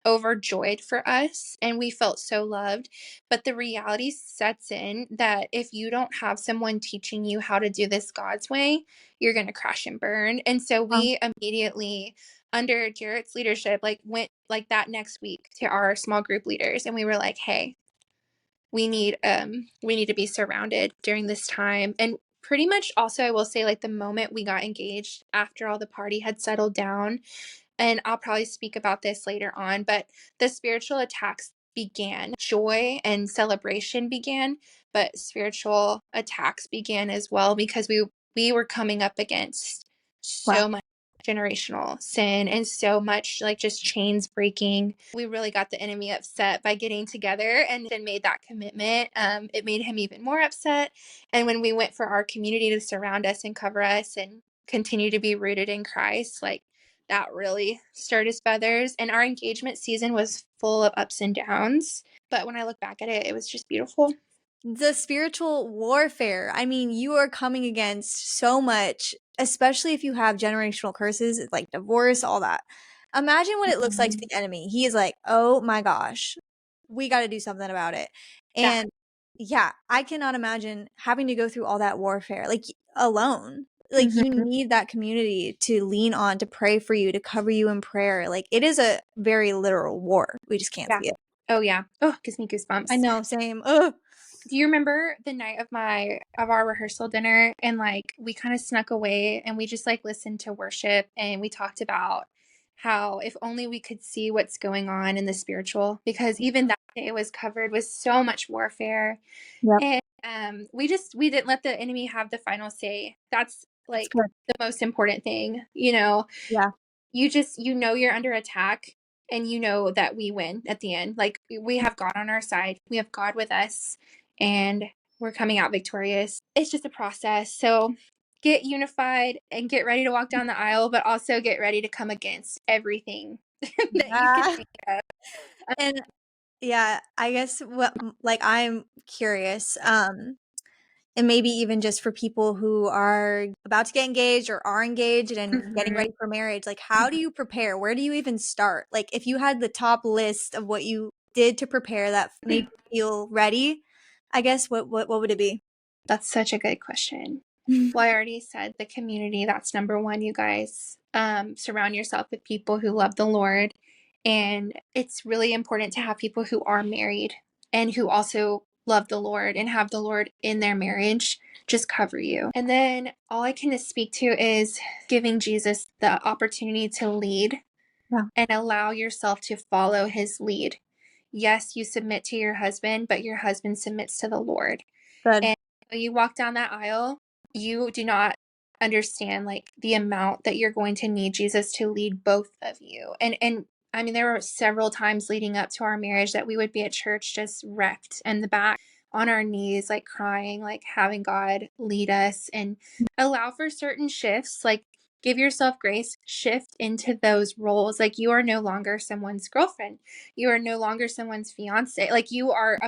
overjoyed for us and we felt so loved. But the reality sets in that if you don't have someone teaching you how to do this God's way, you're going to crash and burn. And so Um, we immediately, under Jarrett's leadership, like went like that next week to our small group leaders and we were like, hey, we need to be surrounded during this time. And pretty much also I will say like the moment we got engaged after all the party had settled down, and I'll probably speak about this later on, but the spiritual attacks began. Joy and celebration began, but spiritual attacks began as well because we were coming up against wow. so much generational sin and so much like just chains breaking. We really got the enemy upset by getting together and then made that commitment. It made him even more upset. And when we went for our community to surround us and cover us and continue to be rooted in Christ, like that really stirred his feathers. And our engagement season was full of ups and downs. But when I look back at it, it was just beautiful. The spiritual warfare. I mean, you are coming against so much, especially if you have generational curses like divorce, all that. Imagine what it looks like to Mhm. the enemy. He is like, "Oh my gosh, we got to do something about it." That, And yeah, I cannot imagine having to go through all that warfare like alone. Like you mhm. need that community to lean on, to pray for you, to cover you in prayer. Like it is a very literal war. We just can't Yeah. see it. Oh yeah. Oh, gives me I goosebumps. know, same. Ugh. Do you remember the night of our rehearsal dinner, and like we kind of snuck away and we just like listened to worship, and we talked about how if only we could see what's going on in the spiritual, because even that day was covered with so much warfare. Yep, And we didn't let the enemy have the final say. That's that's like good. the most important thing, you know. Yeah, You're under attack, and you know that we win at the end. Like we have God on our side. We have God with us, and we're coming out victorious. It's just a process. So get unified and get ready to walk down the aisle, but also get ready to come against everything that you can yeah. think of. And yeah, I guess what like I'm curious. And maybe even just for people who are about to get engaged or are engaged and getting Mhm. ready for marriage, like how do you prepare? Where do you even start? Like if you had the top list of what you did to prepare that made you feel ready, I guess what would it be? That's such a good question. Well, I already said the community, that's number one, you guys. Surround yourself with people who love the Lord. And it's really important to have people who are married and who also love the Lord and have the Lord in their marriage just cover you. And then all I can speak to is giving Jesus the opportunity to lead Yeah, and allow yourself to follow his lead. Yes, you submit to your husband, but your husband submits to the Lord. good. And when you walk down that aisle, you do not understand like the amount that you're going to need Jesus to lead both of you. And I mean, there were several times leading up to our marriage that we would be at church just wrecked in the back on our knees, like crying, like having God lead us and allow for certain shifts, like give yourself grace, shift into those roles. Like you are no longer someone's girlfriend. You are no longer someone's fiance. Like you are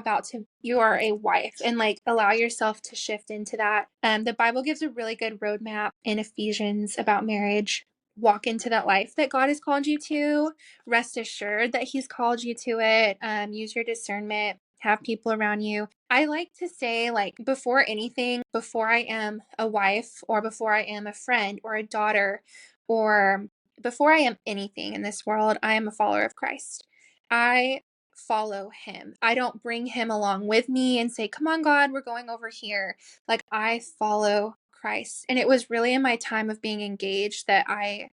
a wife, and like allow yourself to shift into that. The Bible gives a really good roadmap in Ephesians about marriage. Walk into that life that God has called you to. Rest assured that he's called you to it. Use your discernment. Have people around you. I like to say, like, before anything, before I am a wife or before I am a friend or a daughter or before I am anything in this world, I am a follower of Christ. I follow him. I don't bring him along with me and say, "Come on, God, we're going over here." Like, I follow Christ. And it was really in my time of being engaged that I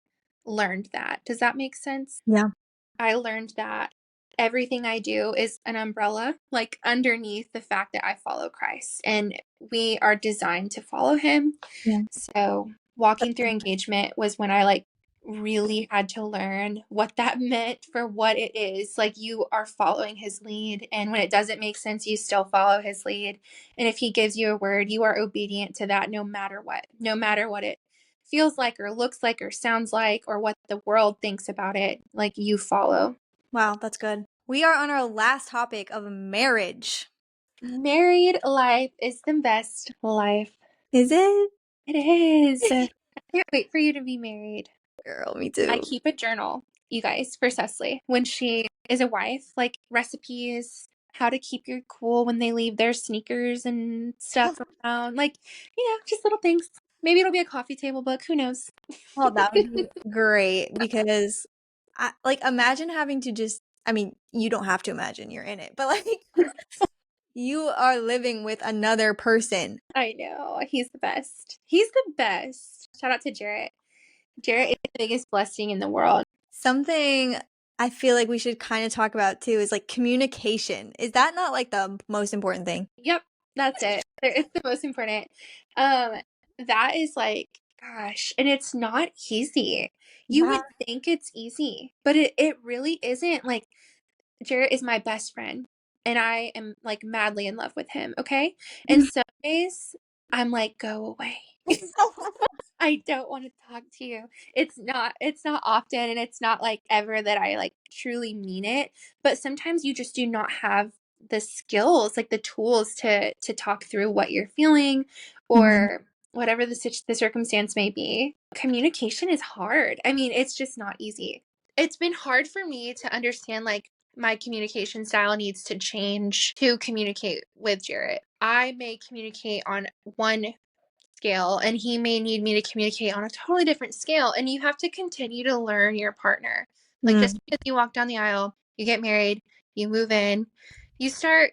learned that. Does that make sense? Yeah, I learned that everything I do is an umbrella, like underneath the fact that I follow Christ. And we are designed to follow him. yeah. So walking through engagement was when I like really had to learn what that meant for what it is. Like you are following his lead. And when it doesn't make sense, you still follow his lead. And if he gives you a word, you are obedient to that no matter what it feels like or looks like or sounds like or what the world thinks about it. Like you follow. Wow, that's good. We are on our last topic of marriage. Married life is the best life. Is it? It is. I can't wait for you to be married. Girl, me I too. keep a journal, you guys, for Cecily when she is a wife, like recipes, how to keep your cool when they leave their sneakers and stuff around. Like, just little things. Maybe it'll be a coffee table book. Who knows? Well, that would be great because I like imagine having to just I mean, you don't have to imagine you're in it, but like you are living with another person. I know. He's the best. He's the best. Shout out to Jarrett. Jarrett is the biggest blessing in the world. Something I feel like we should kind of talk about too is like communication. Is that not like the most important thing? Yep, that's it. It's the most important. Um, that is like, gosh, and it's not easy. You Yeah. would think it's easy, but it really isn't. Like, Jarrett is my best friend, and I am like madly in love with him, okay? And some days I'm like, go away. I don't want to talk to you. It's not often and it's not like ever that I like truly mean it, but sometimes you just do not have the skills, like the tools to talk through what you're feeling Mhm. or whatever the circumstance may be. Communication is hard. I mean, it's just not easy. it's been hard for me to understand, like, my communication style needs to change to communicate with Jarrett. I may communicate on one scale and he may need me to communicate on a totally different scale. And you have to continue to learn your partner. Like, Mm. just because you walk down the aisle, you get married, you move in, you start,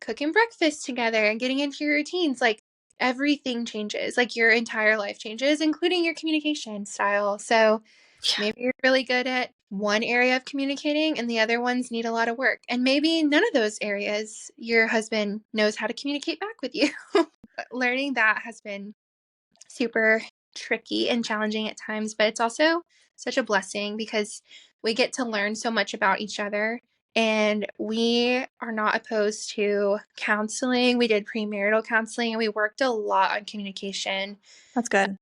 cooking breakfast together and getting into your routines. Like, everything changes. Like, your entire life changes, including your communication style. So Yeah. maybe you're really good at one area of communicating and the other ones need a lot of work. And maybe none of those areas your husband knows how to communicate back with you. Learning that has been super tricky and challenging at times, but it's also such a blessing because we get to learn so much about each other. And we are not opposed to counseling. We did premarital counseling and we worked a lot on communication That's good.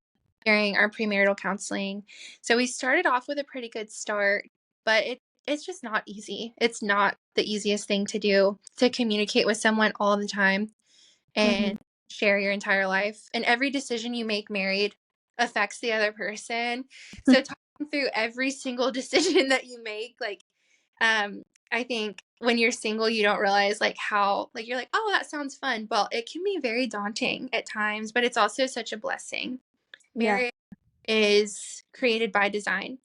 during our premarital counseling. So we started off with a pretty good start, but it's just not easy. It's not the easiest thing to do to communicate with someone all the time Mhm. and share your entire life. And every decision you make married affects the other person. So talking through every single decision that you make, like, I think when you're single, you don't realize like how, like, you're like, oh, that sounds fun. Well, it can be very daunting at times, but it's also such a blessing. Yeah. Marriage is created by design.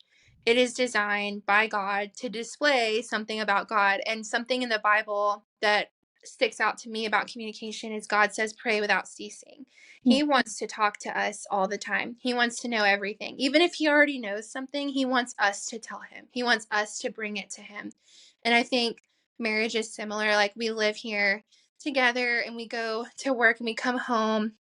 It is designed by God to display something about God. And something in the Bible that sticks out to me about communication is God says, pray without ceasing. He Mm. wants to talk to us all the time. He wants to know everything. Even if he already knows something, he wants us to tell him. He wants us to bring it to him. And I think marriage is similar. Like, we live here together and we go to work and we come home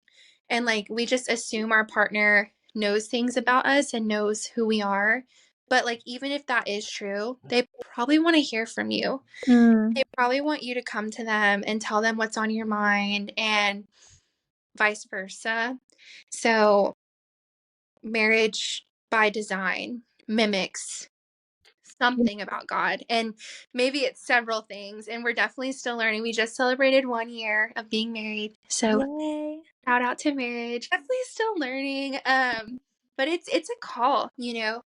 and like we just assume our partner knows things about us and knows who we are. But like, even if that is true, they probably want to hear from you. Mm. They probably want you to come to them and tell them what's on your mind and vice versa. So marriage by design mimics something about God. And maybe it's several things. And we're definitely still learning. We just celebrated 1 year of being married. So Yay. shout out to marriage. Definitely still learning. But it's a call,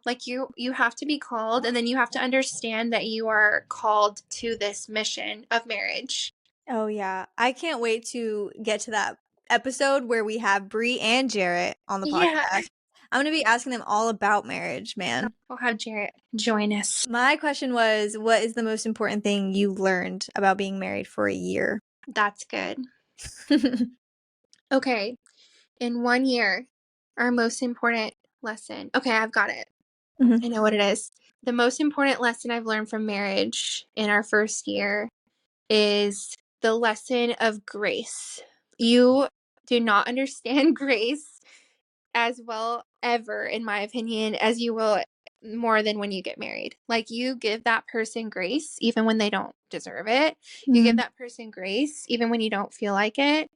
like you have to be called and then you have to understand that you are called to this mission of marriage. Oh yeah. I can't wait to get to that episode where we have Bree and Jarrett on the Yeah. podcast. I'm going to be asking them all about marriage, man. We'll have Jarrett join us. My question was, what is the most important thing you learned about being married for a year? That's good. Okay. In 1 year, our most important lesson. Okay, I've got it. Mhm. I know what it is. The most important lesson I've learned from marriage in our first year is the lesson of grace. You do not understand grace as well ever, in my opinion, as you will more than when you get married. Like, you give that person grace even when they don't deserve it. You give Mm. that person grace even when you don't feel like it.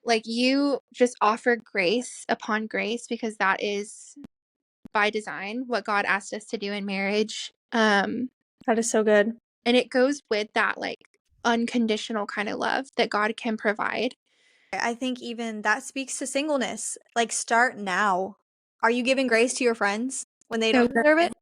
Like, you just offer grace upon grace because that is by design what God asked us to do in marriage. That is so good. And it goes with that, like, unconditional kind of love that God can provide. I think even that speaks to singleness. Like, start now. Are you giving grace to your friends when they So don't deserve good. it?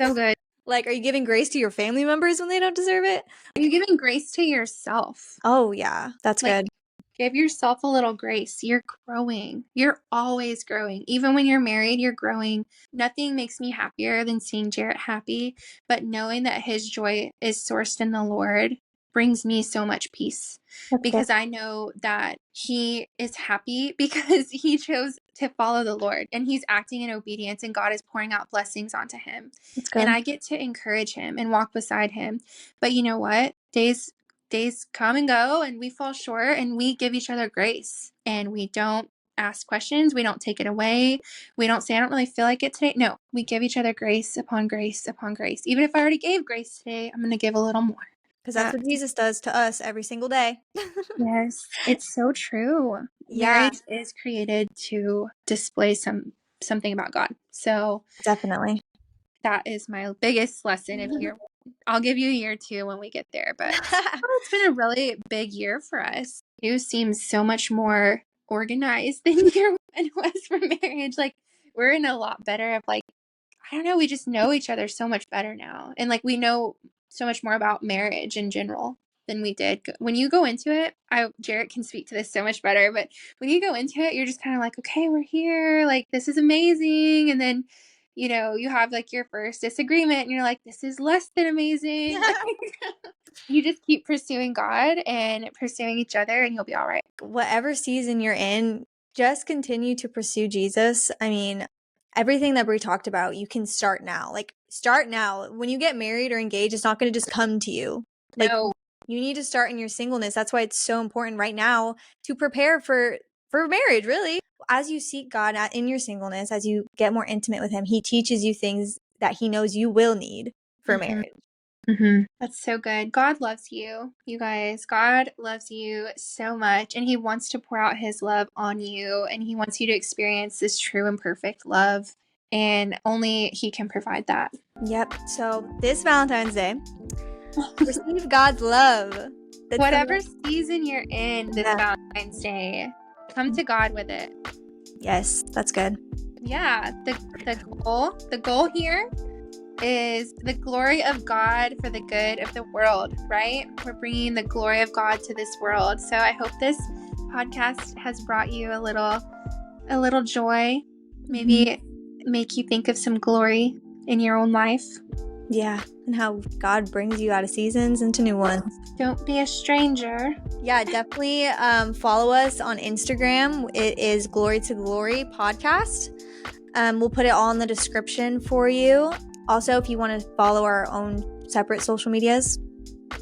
So good. Like, are you giving grace to your family members when they don't deserve it? Are you giving grace to yourself? Oh, yeah. That's Like, good. give yourself a little grace. You're growing. You're always growing. Even when you're married, you're growing. Nothing makes me happier than seeing Jarrett happy, but knowing that his joy is sourced in the Lord brings me so much peace That's good. because I know that he is happy because he chose to follow the Lord and he's acting in obedience and God is pouring out blessings onto him. That's And good. I get to encourage him and walk beside him. But you know what? Days come and go and we fall short and we give each other grace and we don't ask questions. We don't take it away. We don't say, I don't really feel like it today. No, we give each other grace upon grace upon grace. Even if I already gave grace today, I'm going to give a little more. Because that's what Jesus does to us every single day. Yes, it's so true. Yeah, Marriage is created to display something about God. So definitely. that is my biggest lesson of year 1. I'll give you year 2 when we get there, but it's been a really big year for us. You seem so much more organized than year 1 was for marriage. Like, we're in a lot better of like I don't know, we just know each other so much better now. And like we know so much more about marriage in general than we did. When you go into it, Jarrett can speak to this so much better, but when you go into it, you're just kind of like, okay, we're here. Like, this is amazing. And then, you have like your first disagreement and you're like, this is less than amazing. Like, you just keep pursuing God and pursuing each other and you'll be all right. Whatever season you're in, just continue to pursue Jesus. I mean, everything that Brie talked about, you can start now. Like, start now. When you get married or engaged, it's not going to just come to you. Like, No. you need to start in your singleness. That's why it's so important right now to prepare for marriage, really. As you seek God in your singleness, as you get more intimate with him, he teaches you things that he knows you will need for marriage. That's so good. God loves you, you guys. God loves you so much, and he wants to pour out his love on you, and he wants you to experience this true and perfect love, and only he can provide that. Yep. So this Valentine's Day, receive God's love. Whatever season you're in this Valentine's Day, come to God with it. Yes, that's good. Yeah, the goal here is the glory of God for the good of the world, right? We're bringing the glory of God to this world. So I hope this podcast has brought you a little joy, maybe make you think of some glory in your own life. Yeah, and how God brings you out of seasons into new ones. Don't be a stranger. Yeah, definitely follow us on Instagram. It is GloryToGlory podcast. We'll put it all in the description for you. Also, if you want to follow our own separate social medias,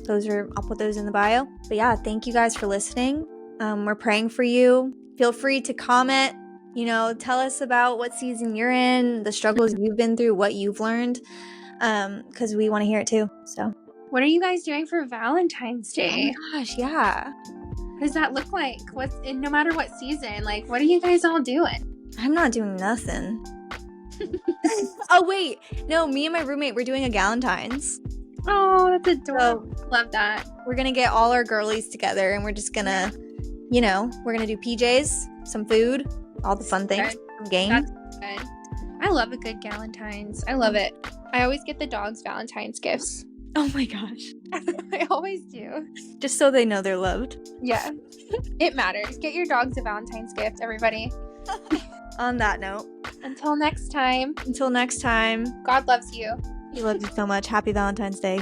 I'll put those in the bio. But yeah, thank you guys for listening. We're praying for you. Feel free to comment, tell us about what season you're in, the struggles you've been through, what you've learned, because we want to hear it too. So what are you guys doing for Valentine's Day? Oh my gosh, yeah. What does that look like? No matter what season, like, what are you guys all doing? I'm not doing nothing. Oh, wait. No, me and my roommate, we're doing a Galentine's. Oh, that's adorable. So, love that. We're going to get all our girlies together and we're just going to, we're going to do PJs, some food, all the fun things, some games. That's good. I love a good Galentine's. I love it. I always get the dogs Valentine's gifts. Oh my gosh. I always do. Just so they know they're loved. Yeah. It matters. Get your dogs a Valentine's gift, everybody. On that note. Until next time. God loves you. He loves you so much. Happy Valentine's Day.